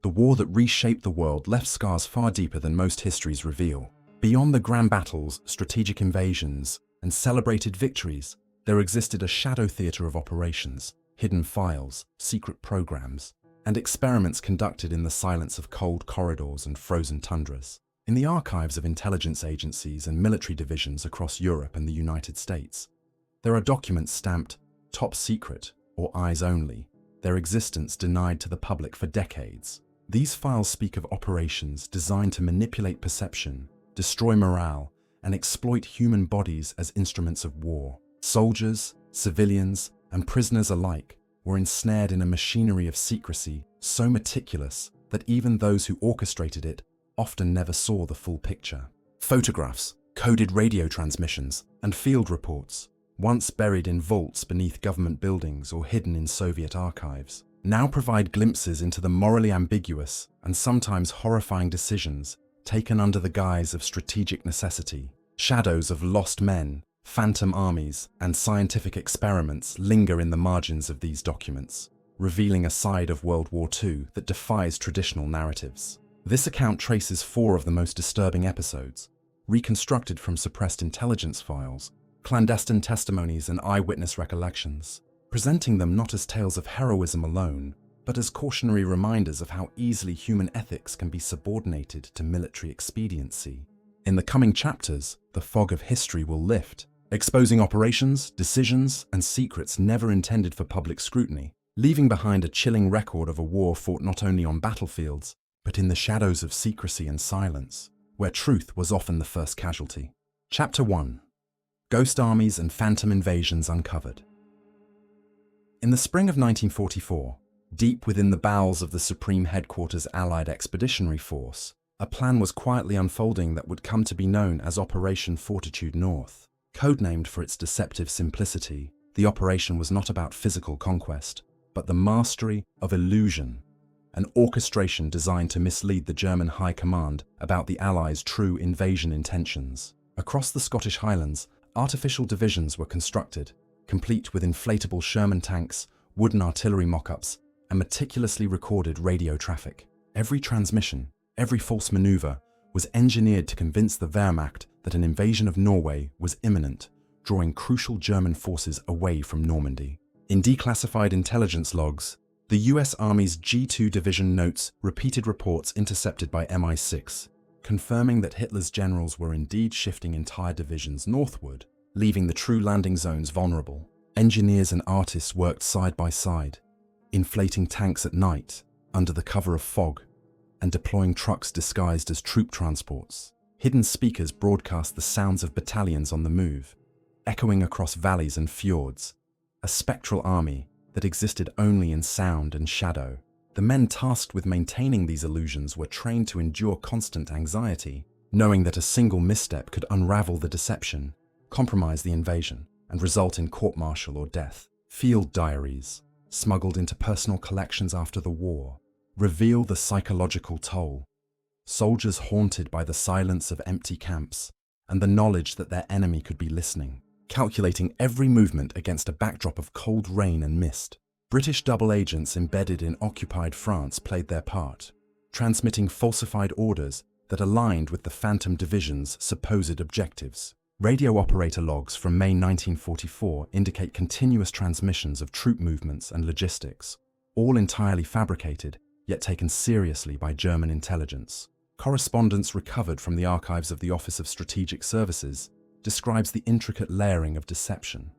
the war that reshaped the world left scars far deeper than most histories reveal. Beyond the grand battles, strategic invasions, and celebrated victories, there existed a shadow theater of operations, hidden files, secret programs, and experiments conducted in the silence of cold corridors and frozen tundras. In the archives of intelligence agencies and military divisions across Europe and the United States, there are documents stamped "Top Secret" or "Eyes Only," their existence denied to the public for decades. These files speak of operations designed to manipulate perception, destroy morale, and exploit human bodies as instruments of war. Soldiers, civilians, and prisoners alike were ensnared in a machinery of secrecy so meticulous that even those who orchestrated it often never saw the full picture. Photographs, coded radio transmissions, and field reports, once buried in vaults beneath government buildings or hidden in Soviet archives, now provide glimpses into the morally ambiguous and sometimes horrifying decisions taken under the guise of strategic necessity. Shadows of lost men, phantom armies, and scientific experiments linger in the margins of these documents, revealing a side of World War II that defies traditional narratives. This account traces 4 of the most disturbing episodes, reconstructed from suppressed intelligence files, clandestine testimonies, and eyewitness recollections, presenting them not as tales of heroism alone, but as cautionary reminders of how easily human ethics can be subordinated to military expediency. In the coming chapters, the fog of history will lift, exposing operations, decisions, and secrets never intended for public scrutiny, leaving behind a chilling record of a war fought not only on battlefields, but in the shadows of secrecy and silence, where truth was often the first casualty. Chapter 1. Ghost Armies and Phantom Invasions Uncovered. In the spring of 1944, deep within the bowels of the Supreme Headquarters Allied Expeditionary Force, a plan was quietly unfolding that would come to be known as Operation Fortitude North. Codenamed for its deceptive simplicity, the operation was not about physical conquest, but the mastery of illusion, an orchestration designed to mislead the German High Command about the Allies' true invasion intentions. Across the Scottish Highlands, artificial divisions were constructed, complete with inflatable Sherman tanks, wooden artillery mock-ups, and meticulously recorded radio traffic. Every transmission, every false maneuver, was engineered to convince the Wehrmacht that an invasion of Norway was imminent, drawing crucial German forces away from Normandy. In declassified intelligence logs, the US Army's G2 division notes repeated reports intercepted by MI6, confirming that Hitler's generals were indeed shifting entire divisions northward, leaving the true landing zones vulnerable. Engineers and artists worked side by side, inflating tanks at night under the cover of fog, and deploying trucks disguised as troop transports. Hidden speakers broadcast the sounds of battalions on the move, echoing across valleys and fjords, a spectral army that existed only in sound and shadow. The men tasked with maintaining these illusions were trained to endure constant anxiety, knowing that a single misstep could unravel the deception, compromise the invasion, and result in court-martial or death. Field diaries, smuggled into personal collections after the war, reveal the psychological toll. Soldiers haunted by the silence of empty camps and the knowledge that their enemy could be listening, calculating every movement against a backdrop of cold rain and mist. British double agents embedded in occupied France played their part, transmitting falsified orders that aligned with the Phantom Division's supposed objectives. Radio operator logs from May 1944 indicate continuous transmissions of troop movements and logistics, all entirely fabricated, yet taken seriously by German intelligence. Correspondence recovered from the archives of the Office of Strategic Services describes the intricate layering of deception.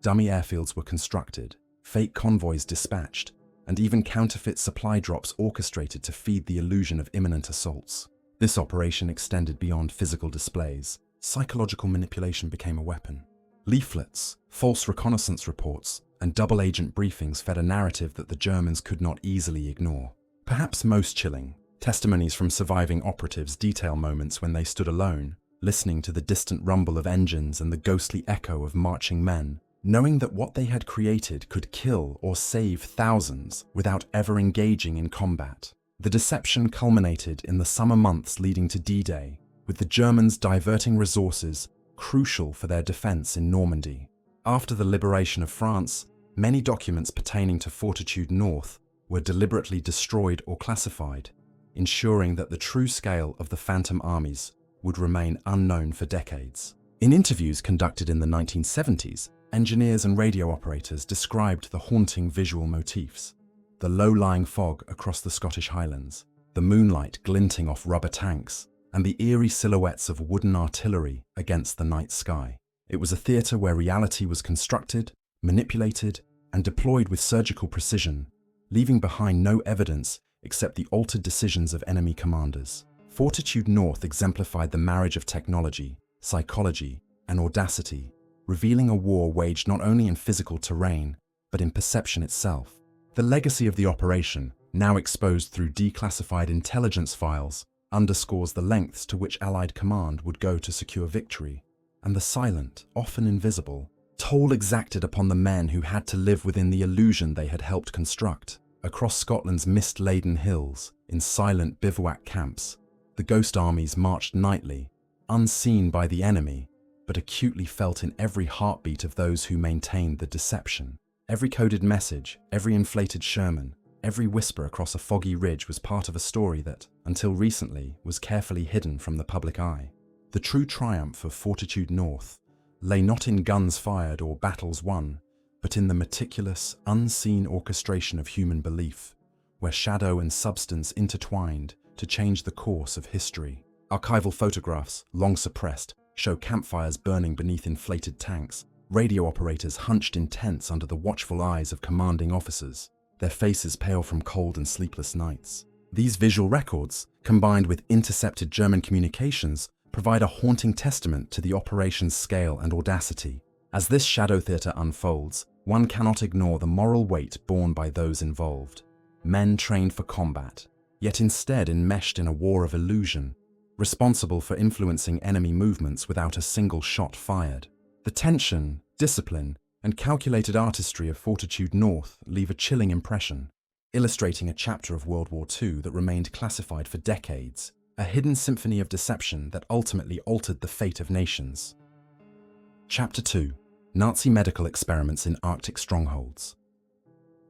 Dummy airfields were constructed, fake convoys dispatched, and even counterfeit supply drops orchestrated to feed the illusion of imminent assaults. This operation extended beyond physical displays. Psychological manipulation became a weapon. Leaflets, false reconnaissance reports, and double agent briefings fed a narrative that the Germans could not easily ignore. Perhaps most chilling, testimonies from surviving operatives detail moments when they stood alone, listening to the distant rumble of engines and the ghostly echo of marching men, knowing that what they had created could kill or save thousands without ever engaging in combat. The deception culminated in the summer months leading to D-Day, with the Germans diverting resources crucial for their defense in Normandy. After the liberation of France, many documents pertaining to Fortitude North were deliberately destroyed or classified, ensuring that the true scale of the Phantom Armies would remain unknown for decades. In interviews conducted in the 1970s, engineers and radio operators described the haunting visual motifs: the low-lying fog across the Scottish Highlands, the moonlight glinting off rubber tanks, and the eerie silhouettes of wooden artillery against the night sky. It was a theatre where reality was constructed, manipulated, and deployed with surgical precision, leaving behind no evidence except the altered decisions of enemy commanders. Fortitude North exemplified the marriage of technology, psychology, and audacity, revealing a war waged not only in physical terrain, but in perception itself. The legacy of the operation, now exposed through declassified intelligence files, underscores the lengths to which Allied command would go to secure victory, and the silent, often invisible, toll exacted upon the men who had to live within the illusion they had helped construct. Across Scotland's mist-laden hills, in silent bivouac camps, the ghost armies marched nightly, unseen by the enemy, but acutely felt in every heartbeat of those who maintained the deception. Every coded message, every inflated Sherman, every whisper across a foggy ridge was part of a story that, until recently, was carefully hidden from the public eye. The true triumph of Fortitude North lay not in guns fired or battles won, but in the meticulous, unseen orchestration of human belief, where shadow and substance intertwined to change the course of history. Archival photographs, long suppressed, show campfires burning beneath inflated tanks, radio operators hunched in tents under the watchful eyes of commanding officers, their faces pale from cold and sleepless nights. These visual records, combined with intercepted German communications, provide a haunting testament to the operation's scale and audacity. As this shadow theatre unfolds, one cannot ignore the moral weight borne by those involved. Men trained for combat, yet instead enmeshed in a war of illusion, responsible for influencing enemy movements without a single shot fired. The tension, discipline, and calculated artistry of Fortitude North leave a chilling impression, illustrating a chapter of World War II that remained classified for decades, a hidden symphony of deception that ultimately altered the fate of nations. Chapter 2: Nazi Medical Experiments in Arctic Strongholds.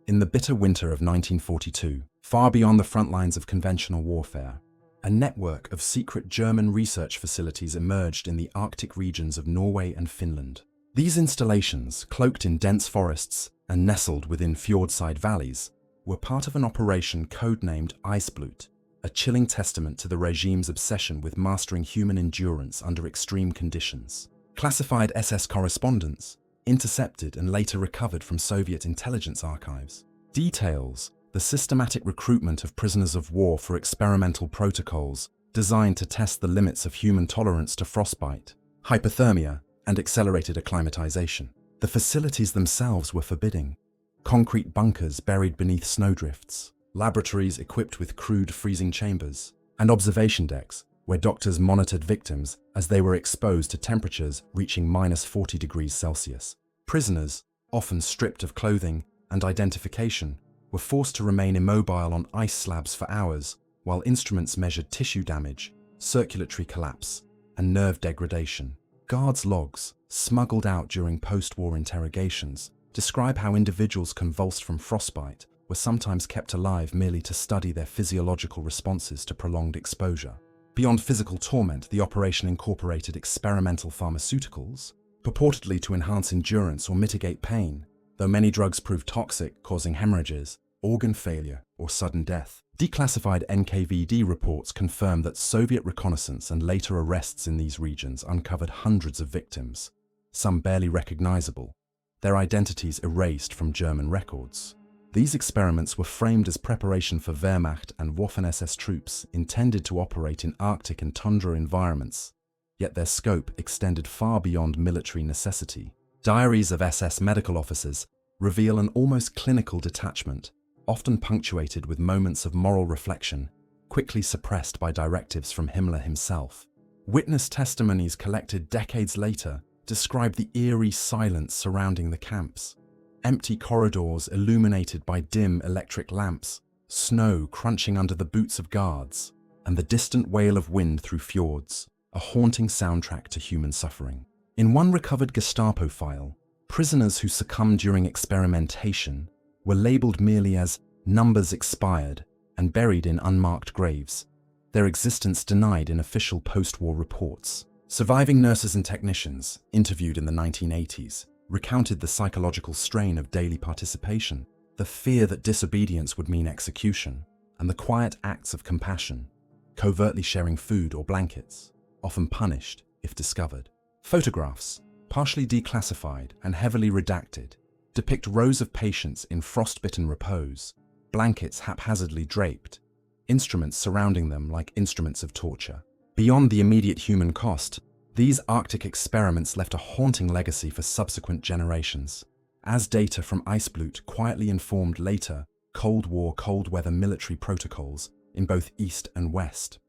In the bitter winter of 1942, far beyond the front lines of conventional warfare, a network of secret German research facilities emerged in the Arctic regions of Norway and Finland. These installations, cloaked in dense forests and nestled within fjordside valleys, were part of an operation codenamed Iceblut, a chilling testament to the regime's obsession with mastering human endurance under extreme conditions. Classified SS correspondence, intercepted and later recovered from Soviet intelligence archives, details the systematic recruitment of prisoners of war for experimental protocols designed to test the limits of human tolerance to frostbite, hypothermia, and accelerated acclimatization. The facilities themselves were forbidding. Concrete bunkers buried beneath snowdrifts, laboratories equipped with crude freezing chambers, and observation decks where doctors monitored victims as they were exposed to temperatures reaching -40 degrees Celsius. Prisoners, often stripped of clothing and identification, were forced to remain immobile on ice slabs for hours while instruments measured tissue damage, circulatory collapse, and nerve degradation. Guards' logs, smuggled out during post-war interrogations, describe how individuals convulsed from frostbite were sometimes kept alive merely to study their physiological responses to prolonged exposure. Beyond physical torment, the operation incorporated experimental pharmaceuticals, purportedly to enhance endurance or mitigate pain, though many drugs proved toxic, causing hemorrhages, organ failure, or sudden death. Declassified NKVD reports confirm that Soviet reconnaissance and later arrests in these regions uncovered hundreds of victims, some barely recognizable, their identities erased from German records. These experiments were framed as preparation for Wehrmacht and Waffen-SS troops intended to operate in Arctic and tundra environments, yet their scope extended far beyond military necessity. Diaries of SS medical officers reveal an almost clinical detachment, often punctuated with moments of moral reflection, quickly suppressed by directives from Himmler himself. Witness testimonies collected decades later describe the eerie silence surrounding the camps. Empty corridors illuminated by dim electric lamps, snow crunching under the boots of guards, and the distant wail of wind through fjords, a haunting soundtrack to human suffering. In one recovered Gestapo file, prisoners who succumbed during experimentation were labeled merely as numbers expired and buried in unmarked graves, their existence denied in official post-war reports. Surviving nurses and technicians, interviewed in the 1980s, recounted the psychological strain of daily participation, the fear that disobedience would mean execution, and the quiet acts of compassion, covertly sharing food or blankets, often punished if discovered. Photographs, partially declassified and heavily redacted, depict rows of patients in frostbitten repose, blankets haphazardly draped, instruments surrounding them like instruments of torture. Beyond the immediate human cost, these Arctic experiments left a haunting legacy for subsequent generations, as data from Icebloot quietly informed later Cold War, cold weather military protocols in both East and West.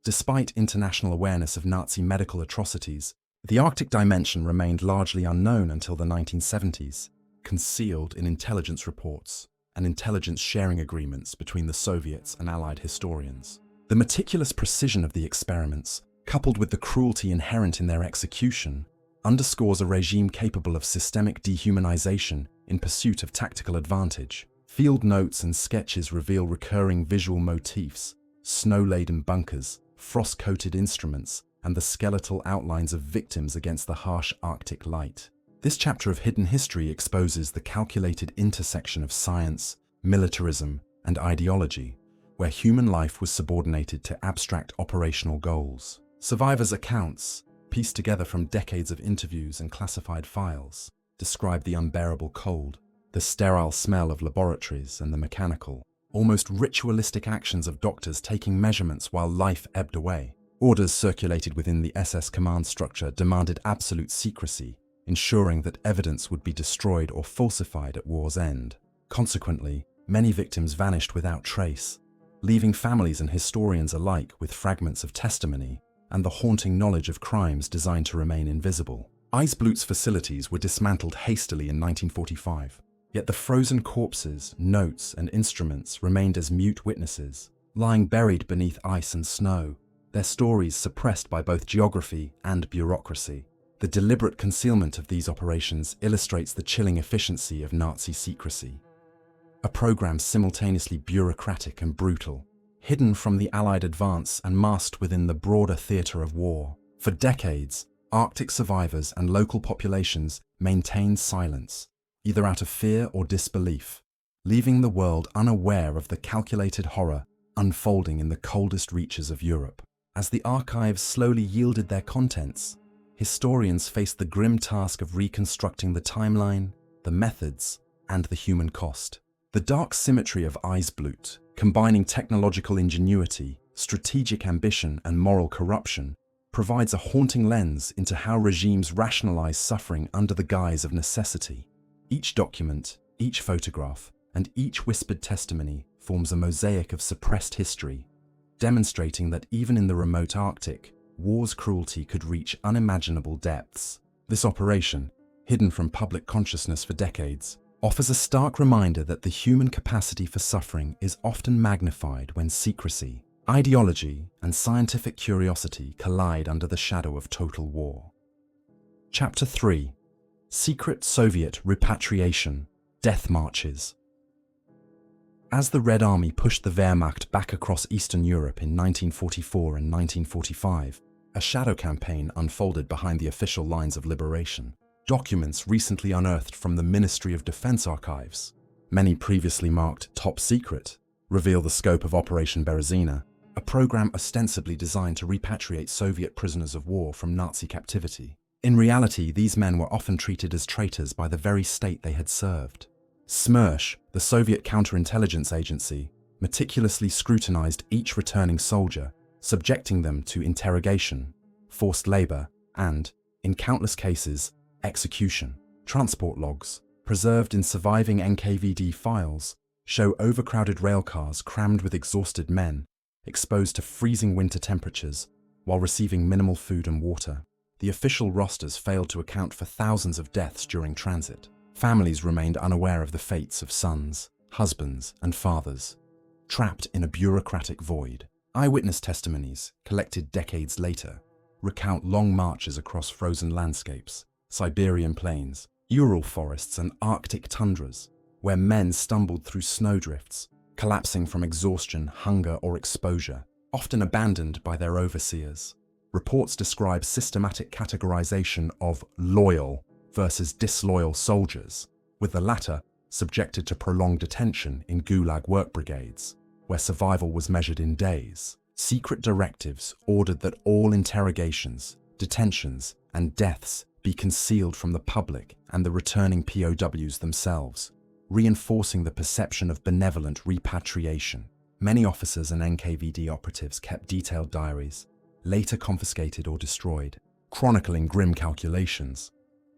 Despite international awareness of Nazi medical atrocities, the Arctic dimension remained largely unknown until the 1970s, concealed in intelligence reports and intelligence sharing agreements between the Soviets and Allied historians. The meticulous precision of the experiments, coupled with the cruelty inherent in their execution, underscores a regime capable of systemic dehumanization in pursuit of tactical advantage. Field notes and sketches reveal recurring visual motifs: snow-laden bunkers, frost-coated instruments, and the skeletal outlines of victims against the harsh Arctic light. This chapter of hidden history exposes the calculated intersection of science, militarism, and ideology, where human life was subordinated to abstract operational goals. Survivors' accounts, pieced together from decades of interviews and classified files, describe the unbearable cold, the sterile smell of laboratories, and the mechanical, almost ritualistic actions of doctors taking measurements while life ebbed away. Orders circulated within the SS command structure demanded absolute secrecy, ensuring that evidence would be destroyed or falsified at war's end. Consequently, many victims vanished without trace, leaving families and historians alike with fragments of testimony and the haunting knowledge of crimes designed to remain invisible. Icebloot's facilities were dismantled hastily in 1945, yet the frozen corpses, notes, and instruments remained as mute witnesses, lying buried beneath ice and snow, their stories suppressed by both geography and bureaucracy. The deliberate concealment of these operations illustrates the chilling efficiency of Nazi secrecy. A program simultaneously bureaucratic and brutal, hidden from the Allied advance and masked within the broader theatre of war. For decades, Arctic survivors and local populations maintained silence, either out of fear or disbelief, leaving the world unaware of the calculated horror unfolding in the coldest reaches of Europe. As the archives slowly yielded their contents, historians faced the grim task of reconstructing the timeline, the methods, and the human cost. The dark symmetry of Icebloot, combining technological ingenuity, strategic ambition, and moral corruption, provides a haunting lens into how regimes rationalize suffering under the guise of necessity. Each document, each photograph, and each whispered testimony forms a mosaic of suppressed history, demonstrating that even in the remote Arctic, war's cruelty could reach unimaginable depths. This operation, hidden from public consciousness for decades, offers a stark reminder that the human capacity for suffering is often magnified when secrecy, ideology, and scientific curiosity collide under the shadow of total war. Chapter 3: Secret Soviet Repatriation, Death Marches. As the Red Army pushed the Wehrmacht back across Eastern Europe in 1944 and 1945, a shadow campaign unfolded behind the official lines of liberation. Documents recently unearthed from the Ministry of Defense archives, many previously marked top secret, reveal the scope of Operation Berezina, a program ostensibly designed to repatriate Soviet prisoners of war from Nazi captivity. In reality, these men were often treated as traitors by the very state they had served. Smersh, the Soviet counterintelligence agency, meticulously scrutinized each returning soldier, subjecting them to interrogation, forced labor, and, in countless cases, execution. Transport logs, preserved in surviving NKVD files, show overcrowded railcars crammed with exhausted men, exposed to freezing winter temperatures, while receiving minimal food and water. The official rosters failed to account for thousands of deaths during transit. Families remained unaware of the fates of sons, husbands, and fathers, trapped in a bureaucratic void. Eyewitness testimonies, collected decades later, recount long marches across frozen landscapes, Siberian plains, Ural forests, and Arctic tundras, where men stumbled through snowdrifts, collapsing from exhaustion, hunger, or exposure, often abandoned by their overseers. Reports describe systematic categorization of loyal versus disloyal soldiers, with the latter subjected to prolonged detention in gulag work brigades, where survival was measured in days. Secret directives ordered that all interrogations, detentions, and deaths be concealed from the public and the returning POWs themselves, reinforcing the perception of benevolent repatriation. Many officers and NKVD operatives kept detailed diaries, later confiscated or destroyed, chronicling grim calculations.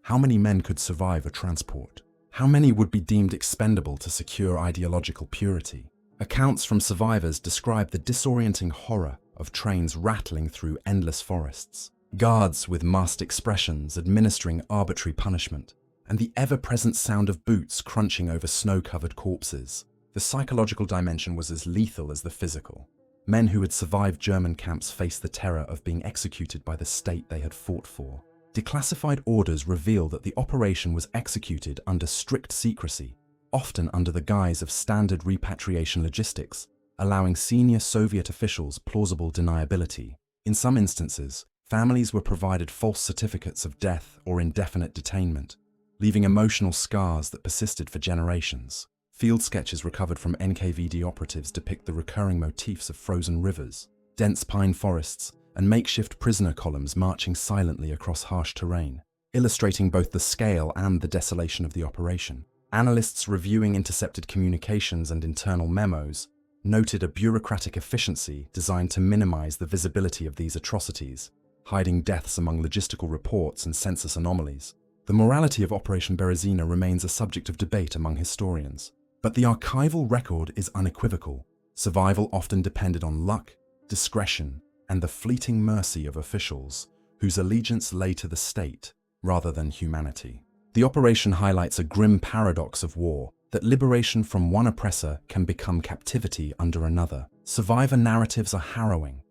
How many men could survive a transport? How many would be deemed expendable to secure ideological purity? Accounts from survivors describe the disorienting horror of trains rattling through endless forests, guards with masked expressions administering arbitrary punishment, and the ever-present sound of boots crunching over snow-covered corpses. The psychological dimension was as lethal as the physical. Men who had survived German camps faced the terror of being executed by the state they had fought for. Declassified orders reveal that the operation was executed under strict secrecy, often under the guise of standard repatriation logistics, allowing senior Soviet officials plausible deniability. In some instances, families were provided false certificates of death or indefinite detainment, leaving emotional scars that persisted for generations. Field sketches recovered from NKVD operatives depict the recurring motifs of frozen rivers, dense pine forests, and makeshift prisoner columns marching silently across harsh terrain, illustrating both the scale and the desolation of the operation. Analysts reviewing intercepted communications and internal memos noted a bureaucratic efficiency designed to minimize the visibility of these atrocities, hiding deaths among logistical reports and census anomalies. The morality of Operation Berezina remains a subject of debate among historians, but the archival record is unequivocal. Survival often depended on luck, discretion, and the fleeting mercy of officials, whose allegiance lay to the state rather than humanity. The operation highlights a grim paradox of war, that liberation from one oppressor can become captivity under another. Survivor narratives are harrowing.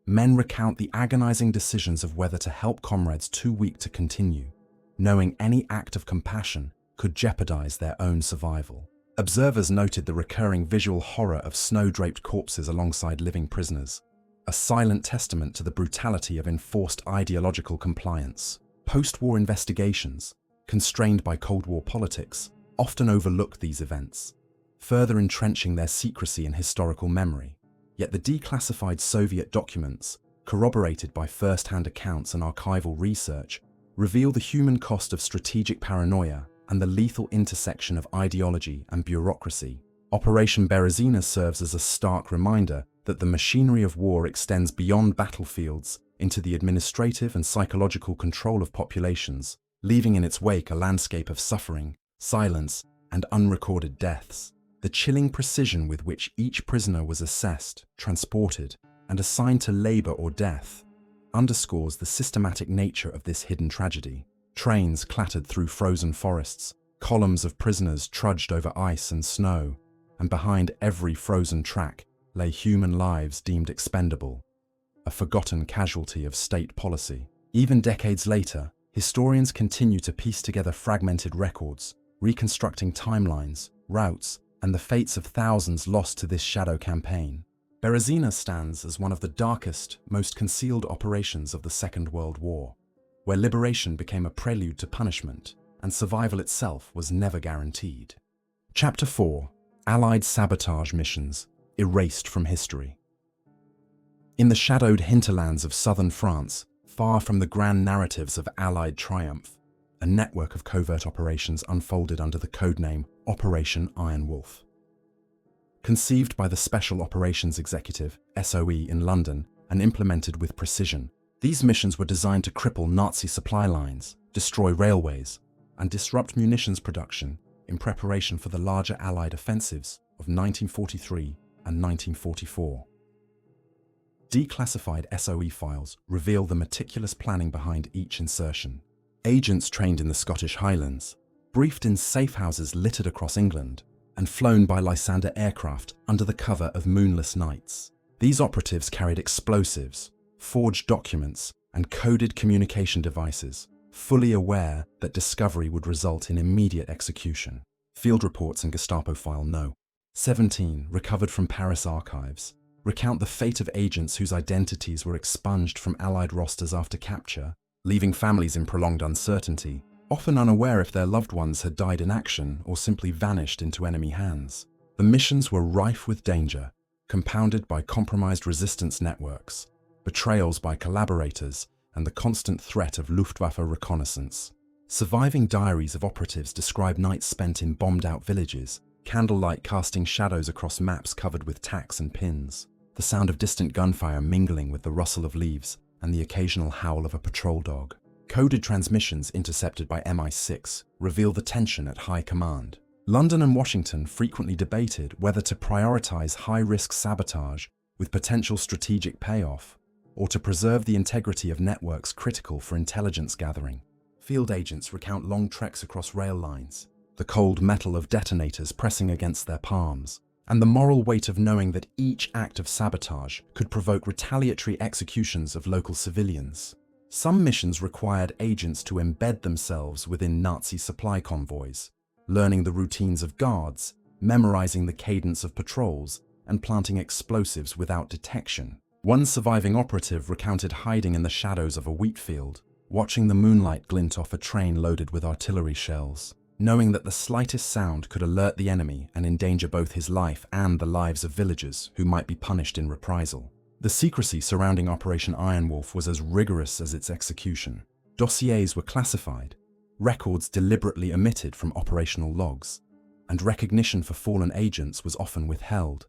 Men recount the agonizing decisions of whether to help comrades too weak to continue, knowing any act of compassion could jeopardize their own survival. Observers noted the recurring visual horror of snow-draped corpses alongside living prisoners, a silent testament to the brutality of enforced ideological compliance. Post-war investigations, constrained by Cold War politics, often overlooked these events, further entrenching their secrecy in historical memory. Yet the declassified Soviet documents, corroborated by first-hand accounts and archival research, reveal the human cost of strategic paranoia and the lethal intersection of ideology and bureaucracy. Operation Berezina serves as a stark reminder that the machinery of war extends beyond battlefields into the administrative and psychological control of populations, leaving in its wake a landscape of suffering, silence, and unrecorded deaths. The chilling precision with which each prisoner was assessed, transported, and assigned to labor or death underscores the systematic nature of this hidden tragedy. Trains clattered through frozen forests, columns of prisoners trudged over ice and snow, and behind every frozen track lay human lives deemed expendable, a forgotten casualty of state policy. Even decades later, historians continue to piece together fragmented records, reconstructing timelines, routes, and the fates of thousands lost to this shadow campaign. Berezina stands as one of the darkest, most concealed operations of the Second World War, where liberation became a prelude to punishment, and survival itself was never guaranteed. Chapter 4: Allied Sabotage Missions, Erased from History. In the shadowed hinterlands of southern France, far from the grand narratives of Allied triumph, a network of covert operations unfolded under the codename Operation Iron Wolf. Conceived by the Special Operations Executive, SOE, in London, and implemented with precision, these missions were designed to cripple Nazi supply lines, destroy railways, and disrupt munitions production in preparation for the larger Allied offensives of 1943 and 1944. Declassified SOE files reveal the meticulous planning behind each insertion. Agents trained in the Scottish Highlands, briefed in safe houses littered across England, and flown by Lysander aircraft under the cover of moonless nights. These operatives carried explosives, forged documents, and coded communication devices, fully aware that discovery would result in immediate execution. Field reports and Gestapo file no. 17. Recovered from Paris archives. Recount the fate of agents whose identities were expunged from Allied rosters after capture, leaving families in prolonged uncertainty, often unaware if their loved ones had died in action or simply vanished into enemy hands. The missions were rife with danger, compounded by compromised resistance networks, betrayals by collaborators, and the constant threat of Luftwaffe reconnaissance. Surviving diaries of operatives describe nights spent in bombed-out villages, candlelight casting shadows across maps covered with tacks and pins, the sound of distant gunfire mingling with the rustle of leaves and the occasional howl of a patrol dog. Coded transmissions intercepted by MI6 reveal the tension at high command. London and Washington frequently debated whether to prioritize high-risk sabotage with potential strategic payoff, or to preserve the integrity of networks critical for intelligence gathering. Field agents recount long treks across rail lines, the cold metal of detonators pressing against their palms, and the moral weight of knowing that each act of sabotage could provoke retaliatory executions of local civilians. Some missions required agents to embed themselves within Nazi supply convoys, learning the routines of guards, memorizing the cadence of patrols, and planting explosives without detection. One surviving operative recounted hiding in the shadows of a wheat field, watching the moonlight glint off a train loaded with artillery shells, knowing that the slightest sound could alert the enemy and endanger both his life and the lives of villagers who might be punished in reprisal. The secrecy surrounding Operation Iron Wolf was as rigorous as its execution. Dossiers were classified, records deliberately omitted from operational logs, and recognition for fallen agents was often withheld,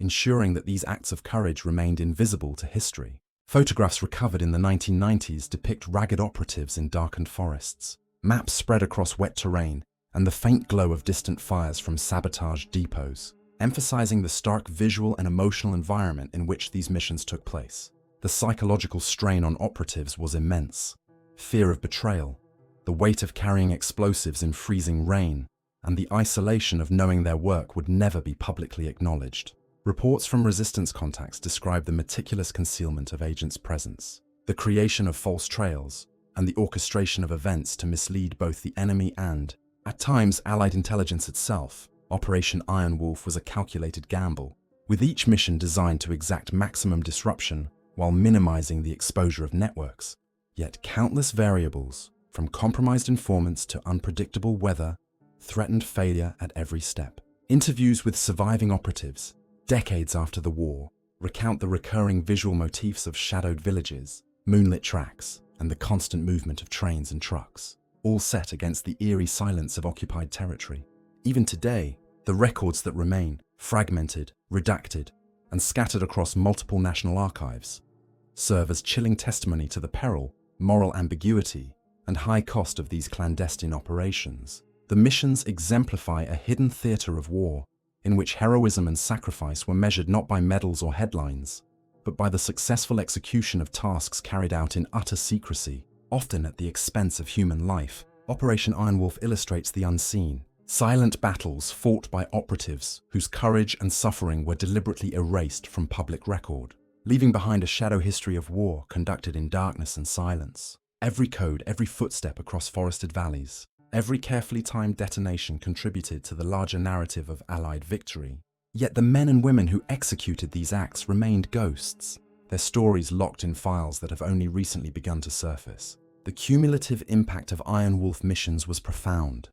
ensuring that these acts of courage remained invisible to history. Photographs recovered in the 1990s depict ragged operatives in darkened forests, maps spread across wet terrain, and the faint glow of distant fires from sabotage depots, emphasizing the stark visual and emotional environment in which these missions took place. The psychological strain on operatives was immense. Fear of betrayal, the weight of carrying explosives in freezing rain, and the isolation of knowing their work would never be publicly acknowledged. Reports from resistance contacts describe the meticulous concealment of agents' presence, the creation of false trails, and the orchestration of events to mislead both the enemy and, at times, Allied intelligence itself. Operation Iron Wolf was a calculated gamble, with each mission designed to exact maximum disruption while minimizing the exposure of networks. Yet countless variables, from compromised informants to unpredictable weather, threatened failure at every step. Interviews with surviving operatives, decades after the war, recount the recurring visual motifs of shadowed villages, moonlit tracks, and the constant movement of trains and trucks, all set against the eerie silence of occupied territory. Even today, the records that remain, fragmented, redacted, and scattered across multiple national archives, serve as chilling testimony to the peril, moral ambiguity, and high cost of these clandestine operations. The missions exemplify a hidden theater of war, in which heroism and sacrifice were measured not by medals or headlines, but by the successful execution of tasks carried out in utter secrecy, often at the expense of human life. Operation Iron Wolf illustrates the unseen, silent battles fought by operatives whose courage and suffering were deliberately erased from public record, leaving behind a shadow history of war conducted in darkness and silence. Every code, every footstep across forested valleys, every carefully timed detonation contributed to the larger narrative of Allied victory. Yet the men and women who executed these acts remained ghosts, their stories locked in files that have only recently begun to surface. The cumulative impact of Iron Wolf missions was profound.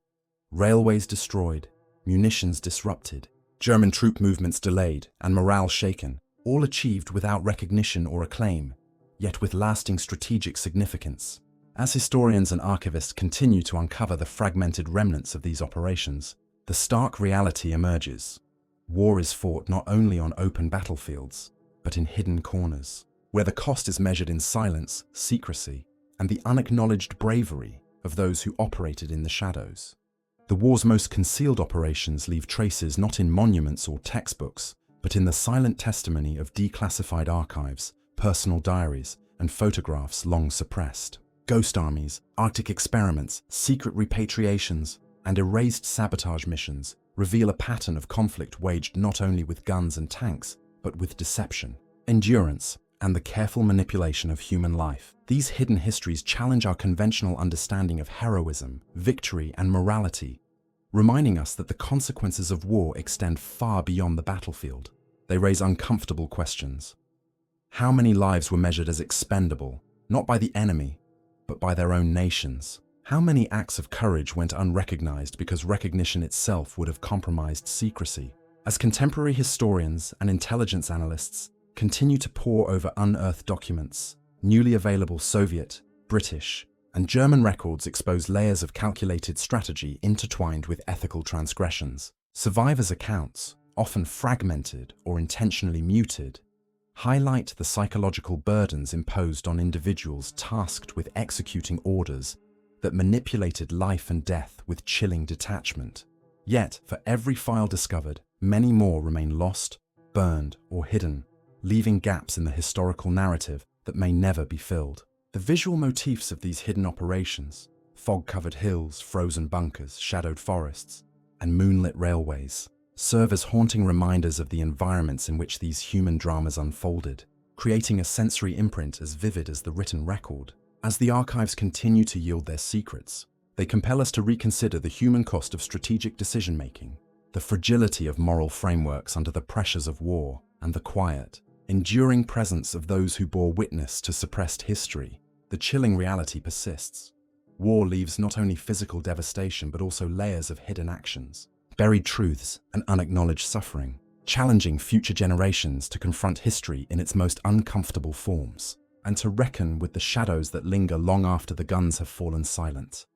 Railways destroyed, munitions disrupted, German troop movements delayed, and morale shaken, all achieved without recognition or acclaim, yet with lasting strategic significance. As historians and archivists continue to uncover the fragmented remnants of these operations, the stark reality emerges. War is fought not only on open battlefields, but in hidden corners, where the cost is measured in silence, secrecy, and the unacknowledged bravery of those who operated in the shadows. The war's most concealed operations leave traces not in monuments or textbooks, but in the silent testimony of declassified archives, personal diaries, and photographs long suppressed. Ghost armies, Arctic experiments, secret repatriations, and erased sabotage missions reveal a pattern of conflict waged not only with guns and tanks, but with deception, endurance, and the careful manipulation of human life. These hidden histories challenge our conventional understanding of heroism, victory, and morality, reminding us that the consequences of war extend far beyond the battlefield. They raise uncomfortable questions. How many lives were measured as expendable, not by the enemy, but by their own nations? How many acts of courage went unrecognized because recognition itself would have compromised secrecy? As contemporary historians and intelligence analysts continue to pore over unearthed documents, newly available Soviet, British, and German records expose layers of calculated strategy intertwined with ethical transgressions. Survivors' accounts, often fragmented or intentionally muted, highlight the psychological burdens imposed on individuals tasked with executing orders that manipulated life and death with chilling detachment. Yet, for every file discovered, many more remain lost, burned, or hidden, leaving gaps in the historical narrative that may never be filled. The visual motifs of these hidden operations, fog-covered hills, frozen bunkers, shadowed forests, and moonlit railways, serve as haunting reminders of the environments in which these human dramas unfolded, creating a sensory imprint as vivid as the written record. As the archives continue to yield their secrets, they compel us to reconsider the human cost of strategic decision-making, the fragility of moral frameworks under the pressures of war, and the quiet, enduring presence of those who bore witness to suppressed history. The chilling reality persists. War leaves not only physical devastation but also layers of hidden actions, buried truths, and unacknowledged suffering, challenging future generations to confront history in its most uncomfortable forms, and to reckon with the shadows that linger long after the guns have fallen silent.